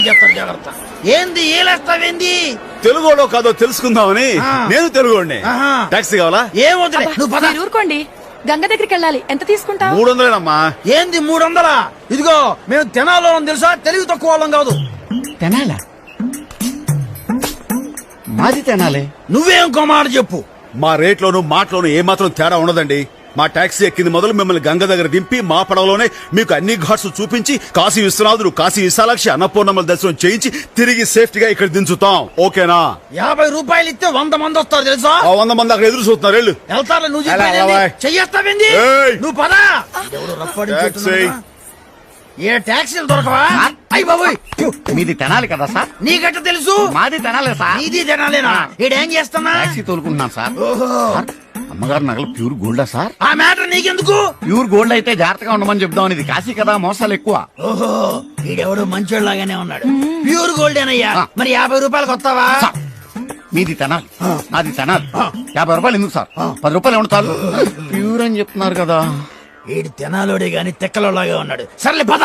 జాగ్రత్త. ఏంది ఏలేస్తావేంది? తెలుగులో కాదో తెలుసుకుందామని. నేను తెలుగుని. టాక్సీ కావాలా? ఏం వదిలే, నువ్వు పద. మీరు ఊరుకోండి, గంగ దగ్గరికి వెళ్ళాలి. ఎంత తీసుకుంటావు? 300 ఏంది 300? ఇదిగో మేము తెనాలో తెలుసా, తెలివి తక్కువ వాళ్ళం కాదు. తెనాలా? మాది తెనాలే. నువ్వేం కొమాట చెప్పు. మా రేట్లోను మాటలోను ఏమాత్రం తేడా ఉండదండి. మా టాక్సీ ఎక్కింది మొదలు మిమ్మల్ని గంగ దగ్గర దింపి మా పడవలోనే మీకు అన్ని ఘాట్స్ చూపించి కాశీ విశ్వనాథుడు, కాశీ విశాలాక్షి, అన్నపూర్ణమ్మల దర్శనం చేయించి తిరిగి సేఫ్టీగా ఇక్కడ దించుతాం. ఓకేనా? 50 రూపాయలు ఇస్తే 100 మంది వస్తారు తెలుసా. 100 మంది అక్కడ ఎదురు చూస్తున్నారు. వెళ్ళు. వెళ్తారు. నువ్వు చెయ్యేస్తావేంది? నువ్వు పద. ఏ టాక్సీలు దొరకవా? అయ్యి బాబోయ్, మీది తెనాలి కదా సార్? నీకట్ట తెలుసు? మాది తెనాలే సార్. ఇది తెనాలేనా? ఈడేం చేస్తున్నా? టాక్సీ తోలుకుంటున్నాను సార్. అమ్మగారు నగలు ప్యూర్ గోల్డా సార్? ఆ మ్యాటర్ నీకెందుకు? ప్యూర్ గోల్డ్ అయితే జాగ్రత్తగా ఉండమని చెప్దాం. ఇది కాశీ కదా, మోసాలు ఎక్కువ. ఓహో, ఈడెవడు మంచోళ్ళలాగానే ఉన్నాడు. ప్యూర్ గోల్డేనయ్యా. మరి 50 రూపాయలకు వస్తావా? మీది తెనాలి, నాది తెనాలి. 50 రూపాయలు ఎందుకు సార్? 10 రూపాయలు ఏమన్నా చాలు. ప్యూర్ అని చెప్తున్నారు కదా. ఈడు తెనాలోడే గాని తెక్కలోలాగా ఉన్నాడు. సర్లే పద.